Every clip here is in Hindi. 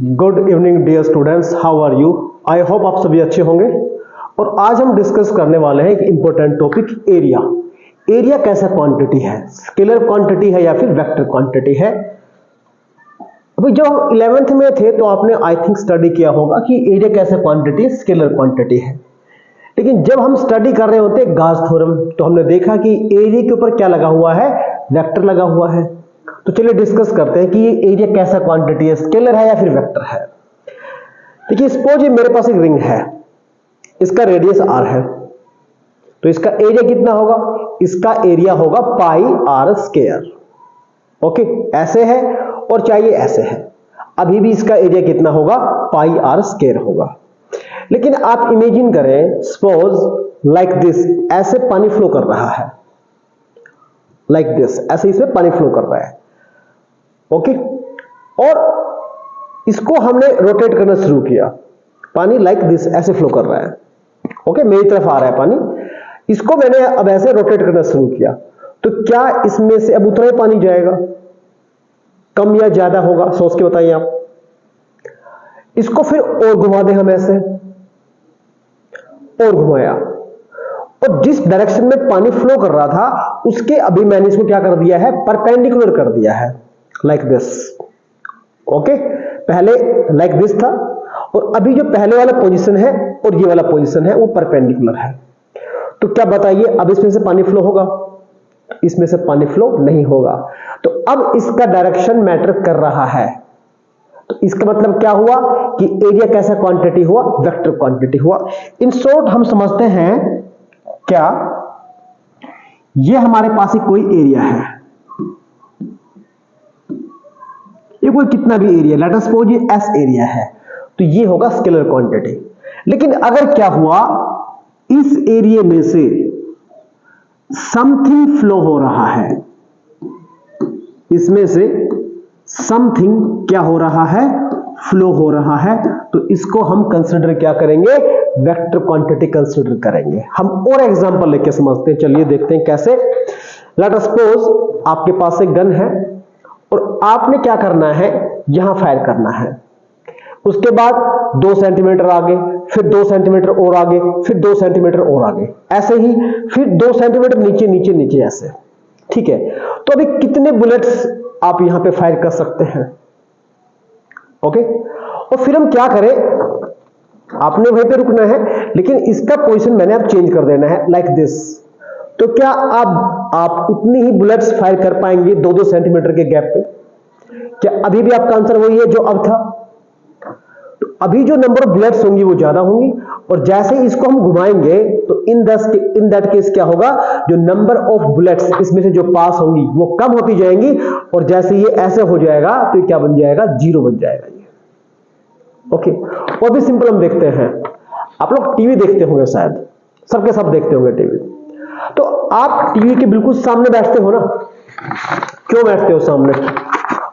Good evening dear students, how are you. I hope आप सभी अच्छे होंगे। और आज हम डिस्कस करने वाले हैं एक इंपॉर्टेंट टॉपिक, एरिया। एरिया कैसा क्वांटिटी है, स्केलर क्वांटिटी है या फिर वेक्टर क्वांटिटी है। अभी जब हम 11th में थे तो आपने आई थिंक स्टडी किया होगा कि एरिया कैसा क्वांटिटी, स्केलर क्वांटिटी है। लेकिन जब हम स्टडी कर रहे होते हैं गाउस थ्योरम, तो हमने देखा कि एरिया के ऊपर क्या लगा हुआ है, वेक्टर लगा हुआ है। तो चलिए डिस्कस करते हैं कि ये एरिया कैसा क्वांटिटी है, स्केलर है या फिर वेक्टर है। देखिए सपोज ये मेरे पास एक रिंग है, इसका रेडियस r है, तो इसका एरिया कितना होगा, इसका एरिया होगा पाई r स्क्वायर। ओके, ऐसे है और चाहिए ऐसे है, अभी भी इसका एरिया कितना होगा, पाई r स्क्वायर होगा। लेकिन आप इमेजिन करें, सपोज लाइक दिस, ऐसे पानी फ्लो कर रहा है, लाइक दिस, ऐसे इसमें पानी फ्लो कर रहा है। ओके, और इसको हमने रोटेट करना शुरू किया, पानी लाइक दिस ऐसे फ्लो कर रहा है। ओके, मेरी तरफ आ रहा है पानी, इसको मैंने अब ऐसे रोटेट करना शुरू किया, तो क्या इसमें से अब उतना ही पानी जाएगा, कम या ज्यादा होगा, सोच के बताइए आप। इसको फिर और घुमा दें हम, ऐसे और घुमाया, और जिस डायरेक्शन में पानी फ्लो कर रहा था उसके अभी मैंने इसको क्या कर दिया है, परपेंडिकुलर कर दिया है, लाइक दिस। ओके, पहले लाइक दिस था और अभी जो पहले वाला पोजीशन है और ये वाला पोजीशन है वो परपेंडिकुलर है। तो क्या बताइए, अब इसमें से पानी फ्लो होगा, इसमें से पानी फ्लो नहीं होगा। तो अब इसका डायरेक्शन मैटर कर रहा है। तो इसका मतलब क्या हुआ कि एरिया कैसा क्वांटिटी हुआ, वेक्टर क्वांटिटी हुआ। इन शॉर्ट हम समझते हैं क्या, ये हमारे पास एक कोई एरिया है, ये कोई कितना भी एरिया, लेट अस सपोज ये एस एरिया है, तो ये होगा स्केलर क्वांटिटी। लेकिन अगर क्या हुआ, इस एरिया में से समथिंग फ्लो हो रहा है, इसमें से समथिंग क्या हो रहा है, फ्लो हो रहा है, तो इसको हम कंसीडर क्या करेंगे, वेक्टर क्वांटिटी कंसीडर करेंगे। हम और एग्जांपल लेके समझते हैं, चलिए देखते हैं कैसे। लेट अस सपोज आपके पास एक गन है और आपने क्या करना है, यहां फायर करना है, उसके बाद 2 सेंटीमीटर आगे, फिर 2 सेंटीमीटर और आगे, फिर 2 सेंटीमीटर और आगे, ऐसे ही फिर 2 सेंटीमीटर नीचे नीचे नीचे, ऐसे। ठीक है, तो अभी कितने बुलेट्स आप यहां पे फायर कर सकते हैं। ओके, और फिर हम क्या करें, आपने वहीं पे रुकना है, लेकिन इसका पोजीशन मैंने अब चेंज कर देना है, लाइक दिस। तो क्या आप उतनी ही बुलेट्स फायर कर पाएंगे 2-2 सेंटीमीटर के गैप पे? क्या अभी भी आपका आंसर वही है जो अब था? तो अभी जो नंबर ऑफ बुलेट्स होंगी वो ज्यादा होंगी, और जैसे ही इसको हम घुमाएंगे तो इन दैट केस क्या होगा, जो नंबर ऑफ बुलेट्स इसमें से जो पास होंगी वो कम होती जाएंगी, और जैसे ये ऐसे हो जाएगा तो ये क्या बन जाएगा, 0 बन जाएगा ये। ओके, और भी सिंपल हम देखते हैं। आप लोग टीवी देखते होंगे, शायद सबके सब देखते होंगे टीवी। तो आप टीवी के बिल्कुल सामने बैठते हो ना, क्यों बैठते हो सामने,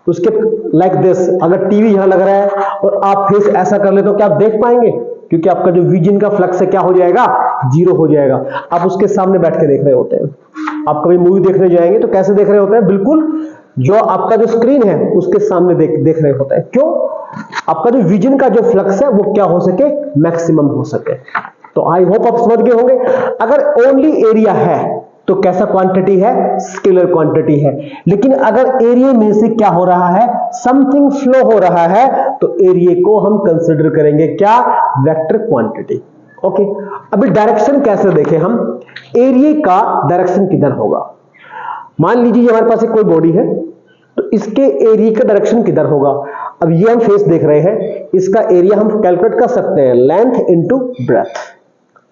उसके लाइक दिस। अगर टीवी यहां लग रहा है और आप फेस ऐसा कर ले तो क्या आप देख पाएंगे, क्योंकि आपका जो विजन का फ्लक्स है क्या हो जाएगा, 0 हो जाएगा। आप उसके सामने बैठ के देख रहे होते हैं। आप कभी मूवी देखने जाएंगे तो कैसे देख रहे होते हैं, बिल्कुल जो आपका जो स्क्रीन है उसके सामने देख रहे होते हैं। क्यों, आपका जो विजन का जो फ्लक्स है वो क्या हो सके, मैक्सिमम हो सके। तो आई होप आप समझ गए होंगे। अगर ओनली एरिया है तो कैसा क्वांटिटी है, स्केलर क्वांटिटी है। लेकिन अगर एरिया में से क्या हो रहा है, समथिंग फ्लो हो रहा है, तो एरिया को हम कंसीडर करेंगे क्या, वेक्टर क्वांटिटी। ओके, अभी डायरेक्शन कैसे देखें हम, एरिया का डायरेक्शन किधर होगा। मान लीजिए हमारे पास एक कोई बॉडी है, तो इसके एरिया का डायरेक्शन किधर होगा। अब ये हम फेस देख रहे हैं, इसका एरिया हम कैलकुलेट कर सकते हैं, लेंथ इनटू ब्रेथ।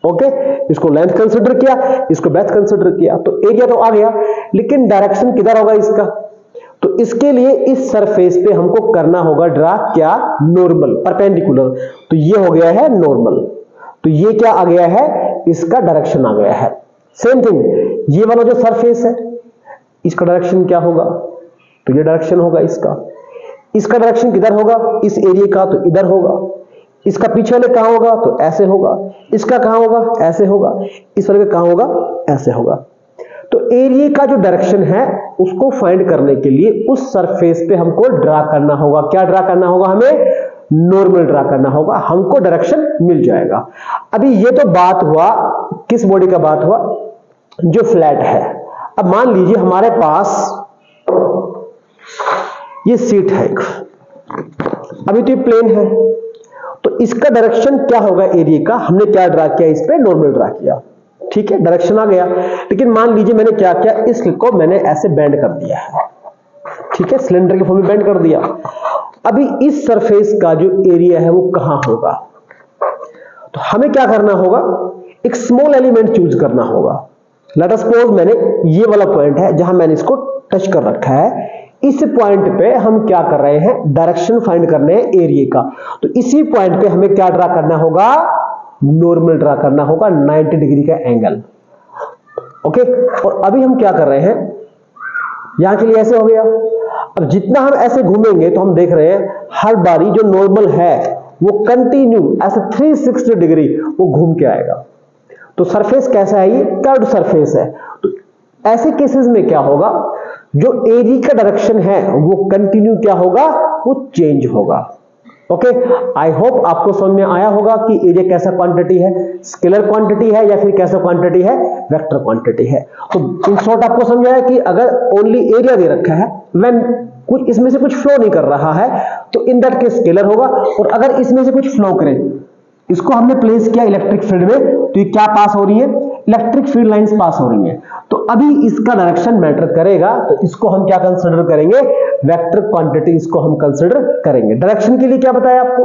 ओके, इसको लेंथ कंसीडर किया, इसको ब्रेथ कंसीडर किया, तो एरिया तो आ गया। लेकिन डायरेक्शन किधर होगा इसका, तो इसके लिए इस सरफेस पे हमको करना होगा ड्रा क्या, नॉर्मल, परपेंडिकुलर। तो ये हो गया है नॉर्मल, तो ये क्या आ गया है, इसका डायरेक्शन आ गया है। सेम थिंग, ये वाला जो सरफेस है इसका डायरेक्शन क्या होगा, तो ये डायरेक्शन होगा इसका। इसका डायरेक्शन किधर होगा, इस एरिया का, तो इधर होगा। इसका पीछे वाले कहां होगा, तो ऐसे होगा। इसका कहां होगा, ऐसे होगा। इस वाले का कहां होगा, ऐसे होगा। तो एरिया का जो डायरेक्शन है उसको फाइंड करने के लिए उस सरफेस पे हमको ड्रा करना होगा। क्या ड्रा करना होगा हमें, नॉर्मल ड्रा करना होगा, हमको डायरेक्शन मिल जाएगा। अभी ये तो बात हुआ किस बॉडी का बात हुआ, जो फ्लैट है। अब मान लीजिए हमारे पास ये सीट है एक, अभी तो ये प्लेन है, तो इसका डायरेक्शन क्या होगा एरिया का, हमने क्या ड्रा किया, इस पे नॉर्मल ड्रा किया, ठीक है, डायरेक्शन आ गया। लेकिन मान लीजिए मैंने क्या किया, इसको मैंने ऐसे बेंड कर दिया है, ठीक है, सिलेंडर के फॉर्म में बेंड कर दिया। अभी इस सरफेस का जो एरिया है वो कहां होगा, तो हमें क्या करना होगा, एक स्मॉल एलिमेंट चूज करना होगा। लेट अस सपोज मैंने ये वाला पॉइंट है जहां मैंने इसको टच कर रखा है, इस पॉइंट पे हम क्या कर रहे हैं, डायरेक्शन फाइंड करने हैं एरिया का। तो इसी पॉइंट पे हमें क्या ड्रा करना होगा, नॉर्मल ड्रा करना होगा 90 डिग्री का एंगल, ओके। और अभी हम क्या कर रहे हैं, यहां के लिए ऐसे हो गया। अब जितना हम ऐसे घूमेंगे तो हम देख रहे हैं हर बारी जो नॉर्मल है वो कंटिन्यू ऐसे 360 डिग्री वो घूम के आएगा। तो सरफेस कैसा है, ये कर्व्ड सरफेस है। तो ऐसे केसेस में क्या होगा, जो एरिया का डायरेक्शन है वो कंटिन्यू क्या होगा, वो चेंज होगा, ओके। आई होप आपको समझ में आया होगा कि एरिया कैसा क्वांटिटी है, स्केलर क्वांटिटी है या फिर कैसा क्वांटिटी है, वेक्टर क्वांटिटी है। तो इन शॉर्ट आपको समझ आया कि अगर ओनली एरिया दे रखा है, व्हेन कुछ इसमें से कुछ फ्लो नहीं कर रहा है, तो इन दैट केस स्केलर होगा। और अगर इसमें से कुछ फ्लो करे, इसको हमने प्लेस किया इलेक्ट्रिक फील्ड में, तो ये क्या पास हो रही है, इलेक्ट्रिक फील्ड लाइंस पास हो रही है। तो अभी इसका डायरेक्शन मैटर करेगा, तो इसको हम क्या कंसीडर करेंगे, वेक्टर क्वांटिटी, इसको हम कंसीडर करेंगे। डायरेक्शन के लिए क्या बताया आपको,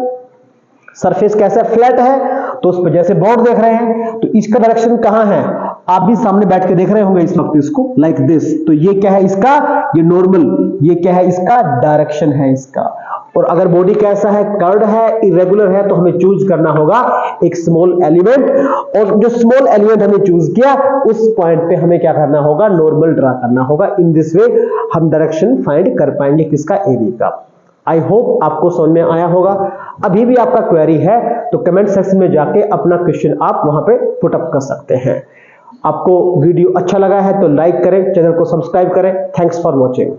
सरफेस कैसा फ्लैट है, तो उस पर जैसे बोर्ड देख रहे हैं, तो इसका डायरेक्शन कहां है, आप भी सामने बैठ के देख रहे होंगे इस वक्त इसको, लाइक दिस। तो ये क्या है इसका, ये नॉर्मल, ये क्या है इसका डायरेक्शन है इसका। और अगर बॉडी कैसा है, कर्व्ड है, इरेगुलर है, तो हमें चूज करना होगा एक स्मॉल एलिमेंट। और जो स्मॉल एलिमेंट हमने चूज किया, उस पॉइंट पे हमें क्या करना होगा, नॉर्मल ड्रा करना होगा। इन दिस वे हम डायरेक्शन फाइंड कर पाएंगे किसका, एरिया का। आई होप आपको समझ में आया होगा। अभी भी आपका क्वेरी है तो कमेंट सेक्शन में जाके अपना क्वेश्चन आप वहां पे पुट अप कर सकते हैं। आपको वीडियो अच्छा लगा है तो लाइक करें, चैनल को सब्सक्राइब करें। Thanks for watching.